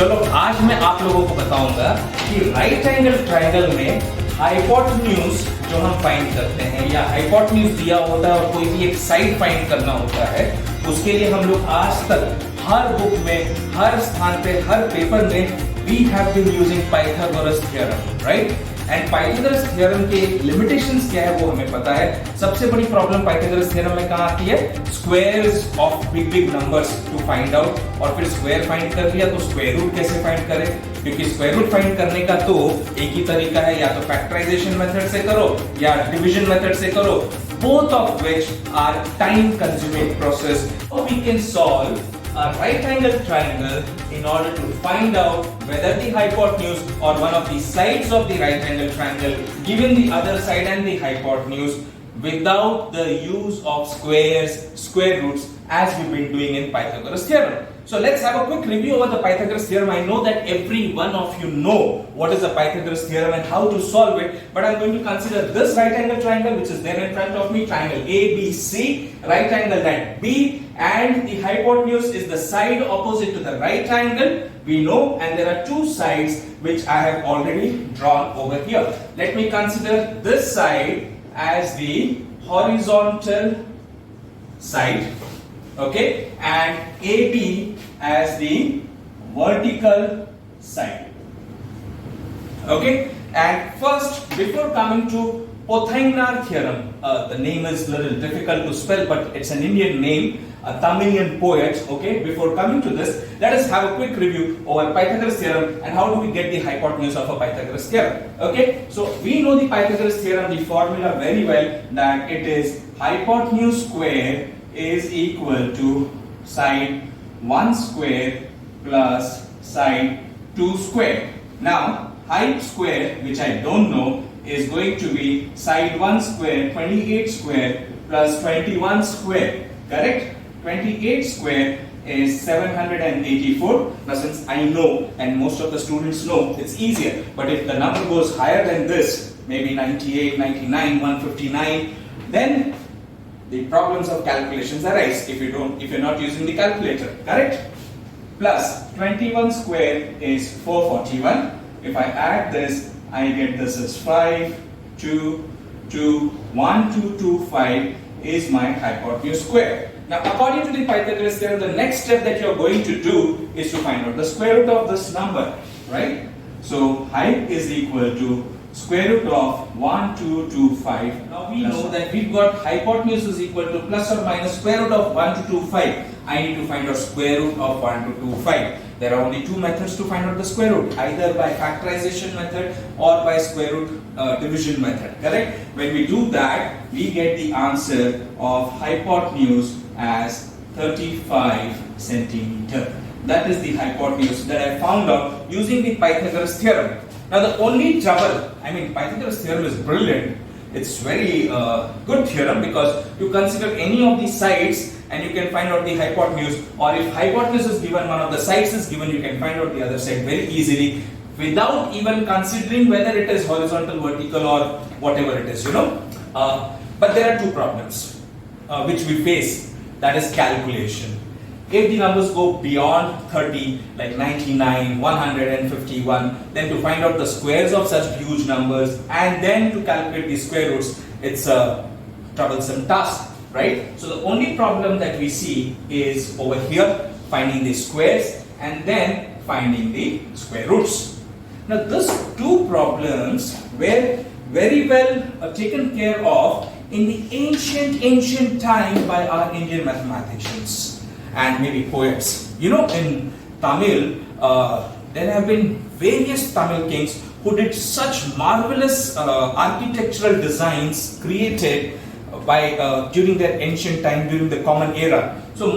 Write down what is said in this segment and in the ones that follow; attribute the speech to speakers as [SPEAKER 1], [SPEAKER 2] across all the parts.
[SPEAKER 1] चलो आज मैं आप लोगों को बताऊंगा कि राइट एंगल ट्रायंगल में हाइपोटेन्यूज जो हम फाइंड करते हैं या हाइपोटेन्यूज दिया होता है और कोई भी एक साइड फाइंड करना होता है, उसके लिए हम लोग आज तक हर बुक में, हर स्थान पे, हर पेपर में we have been using Pythagoras theorem, right? And Pythagoras theorem के limitations क्या है वो हमें पता है। सबसे बड़ी प्रॉब्लम Pythagoras theorem में कहाँ आती है? Squares of big numbers to find out, और फिर स्क्वायर फाइंड कर लिया तो स्क्वायर रूट कैसे फाइंड करें? क्योंकि स्क्वायर रूट फाइंड करने का तो एक ही तरीका है, या तो फैक्टराइजेशन मेथड से करो या डिवीजन मेथड से करो, both of which are time consuming process. So we can solve a right angle triangle in order to find out whether the hypotenuse or one of the sides of the right angle triangle given the other side and the hypotenuse without the use of squares, square roots, as we've been doing in Pythagoras theorem. So let's have a quick review over the Pythagoras theorem. I know that every one of you know what is the Pythagoras theorem and how to solve it, but I'm going to consider this right angle triangle which is there in front of me, triangle ABC, right angle at B, and the hypotenuse is the side opposite to the right angle, we know, and there are two sides which I have already drawn over here. Let me consider this side as the horizontal side, okay, and AB as the vertical side, okay. And first, before coming to Pothayanar theorem, the name is a little difficult to spell, but it's an Indian name, a Tamilian poet, okay. Before coming to this, let us have a quick review over Pythagoras theorem and how do we get the hypotenuse of a Pythagoras theorem, okay. So we know the Pythagoras theorem, the formula very well, that it is hypotenuse square is equal to side 1 square plus side 2 square. Now height square, which I don't know, is going to be side 1 square 28 square plus 21 square, correct? 28 square is 784. Now since I know and most of the students know, it's easier, but if the number goes higher than this, maybe 98, 99, 159, then the problems of calculations arise if you're not using the calculator, correct? Plus 21 square is 441. If I add this, I get this as 5, 2, 2, 1, 2, 2, 5 is my hypotenuse square. Now according to the Pythagoras theorem, the next step that you're going to do is to find out the square root of this number, right? So height is equal to square root of 1225. Now we know that we've got hypotenuse is equal to plus or minus square root of 1225. I need to find out square root of 1225. There are only two methods to find out the square root, either by factorization method or by square root division method, correct? When we do that, we get the answer of hypotenuse as 35 centimeter. That is the hypotenuse that I found out using the Pythagoras theorem. Now the only trouble, Pythagoras theorem is brilliant. It's very good theorem because you consider any of the sides and you can find out the hypotenuse, or if hypotenuse is given, one of the sides is given, you can find out the other side very easily without even considering whether it is horizontal, vertical, or whatever it is, But there are two problems which we face, that is calculation. If the numbers go beyond 30, like 99, 151, then to find out the squares of such huge numbers and then to calculate the square roots, it's a troublesome task, right? So the only problem that we see is over here, finding the squares and then finding the square roots. Now these two problems were very well taken care of in the ancient time by our Indian mathematicians and maybe poets. In Tamil, there have been various Tamil kings who did such marvelous architectural designs created by during their ancient time, during the Common Era. So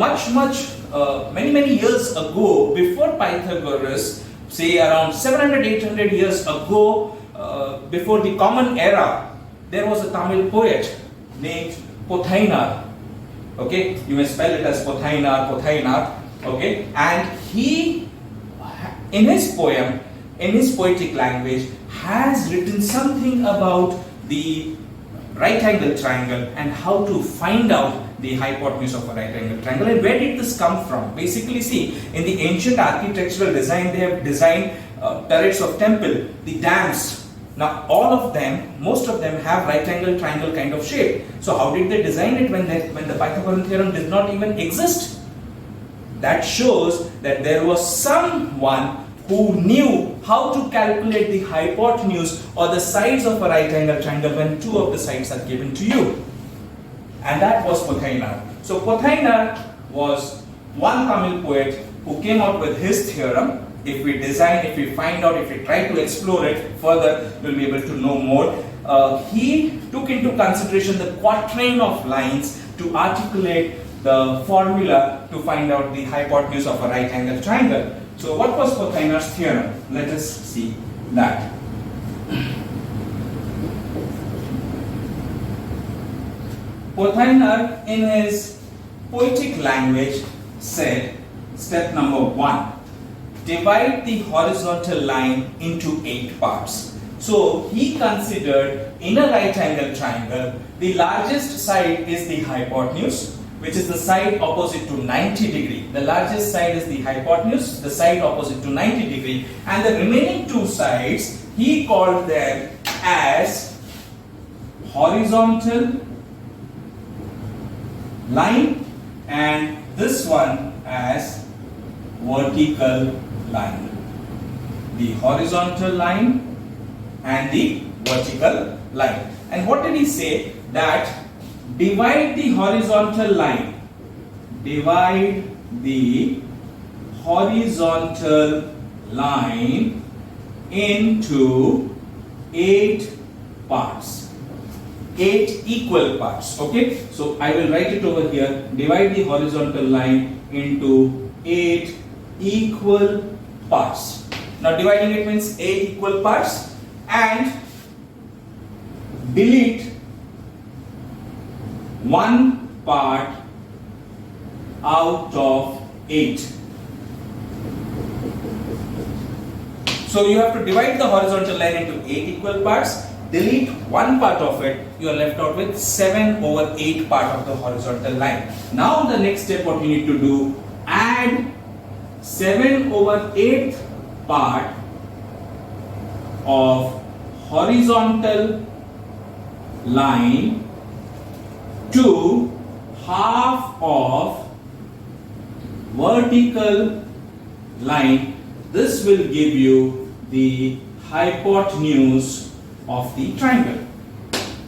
[SPEAKER 1] many years ago, before Pythagoras, say around 700-800 years ago, before the Common Era, there was a Tamil poet named Pothayanar. Okay, you may spell it as Pothayanar, okay, and he, in his poem, in his poetic language, has written something about the right angle triangle and how to find out the hypotenuse of a right angle triangle. And where did this come from? Basically, see, in the ancient architectural design, they have designed turrets of temple, the dams. Now all of them, most of them have right angle triangle kind of shape. So how did they design it when the Pythagorean theorem did not even exist? That shows that there was someone who knew how to calculate the hypotenuse or the sides of a right angle triangle when two of the sides are given to you. And that was Pothayanar. So Pothayanar was one Tamil poet who came out with his theorem. If we design, if we find out, if we try to explore it further, we'll be able to know more. He took into consideration the quatrain of lines to articulate the formula to find out the hypotenuse of a right angle triangle. So what was Pothayanar's theorem? Let us see that. Pothayanar, in his poetic language, said, step number 1, divide the horizontal line into 8 parts. So he considered in a right angle triangle, the largest side is the hypotenuse, which is the side opposite to 90 degree. The largest side is the hypotenuse, the side opposite to 90 degree, and the remaining two sides he called them as horizontal line and this one as vertical line. The horizontal line and the vertical line. And what did he say? That divide the horizontal line. Divide the horizontal line into 8 parts. 8 equal parts. Okay, so I will write it over here. Divide the horizontal line into 8 equal parts. Now dividing it means 8 equal parts, and delete one part out of 8. So you have to divide the horizontal line into 8 equal parts, delete one part of it, you are left out with 7 over 8 part of the horizontal line. Now the next step, what you need to do, add 7 over 8 part of horizontal line to half of vertical line. This will give you the hypotenuse of the triangle.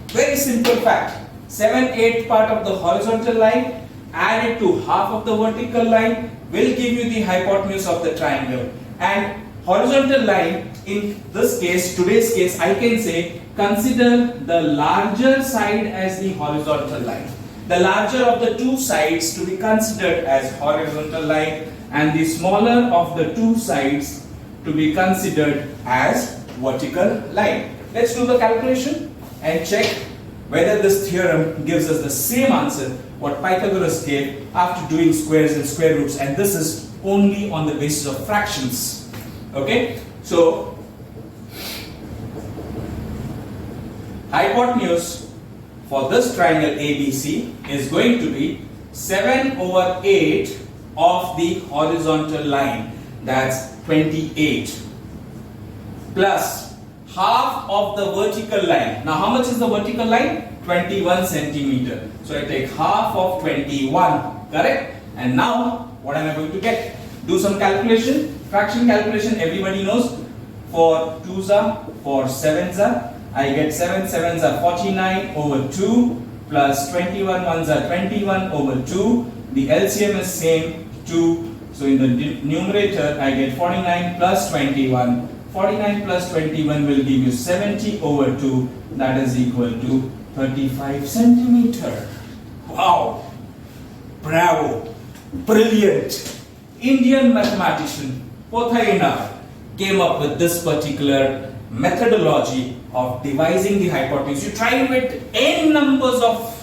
[SPEAKER 1] Very simple fact. 7/8 part of the horizontal line added to half of the vertical line will give you the hypotenuse of the triangle. And horizontal line, in this case, today's case, I can say consider the larger side as the horizontal line. The larger of the two sides to be considered as horizontal line and the smaller of the two sides to be considered as vertical line. Let's do the calculation and check whether this theorem gives us the same answer what Pythagoras gave after doing squares and square roots, and this is only on the basis of fractions. Okay, so hypotenuse for this triangle ABC is going to be 7 over 8 of the horizontal line, that's 28, plus half of the vertical line. Now how much is the vertical line? 21 centimeter. So I take half of 21, correct? And now what am I going to get? Do some calculation. Fraction calculation everybody knows. For 2s are, for 7s are, I get 7 7s are 49 over 2 plus 21 1s are 21 over 2. The LCM is same, 2. So in the numerator I get 49 plus 21. 49 plus 21 will give you 70 over 2. That is equal to 35 centimeter. Wow! Bravo! Brilliant! Indian mathematician Pothayanar came up with this particular methodology of devising the hypotenuse. You try with n numbers of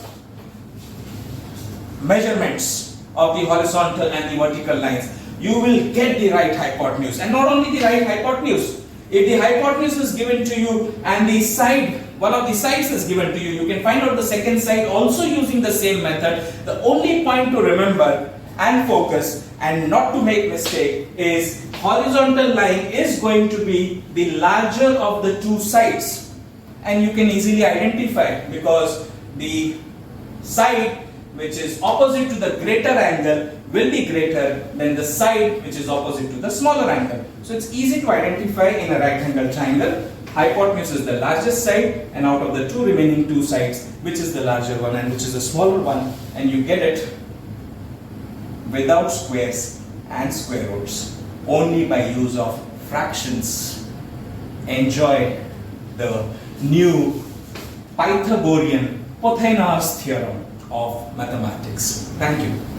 [SPEAKER 1] measurements of the horizontal and the vertical lines, you will get the right hypotenuse. And not only the right hypotenuse, if the hypotenuse is given to you and the side one of the sides is given to you. You can find out the second side also using the same method. The only point to remember and focus and not to make mistake is horizontal line is going to be the larger of the two sides, and you can easily identify because the side which is opposite to the greater angle will be greater than the side which is opposite to the smaller angle. So it's easy to identify in a right angle triangle. Hypotenuse is the largest side, and out of the two remaining two sides, which is the larger one and which is the smaller one, and you get it without squares and square roots, only by use of fractions. Enjoy the new Pythagorean Pothayanar's theorem of mathematics. Thank you.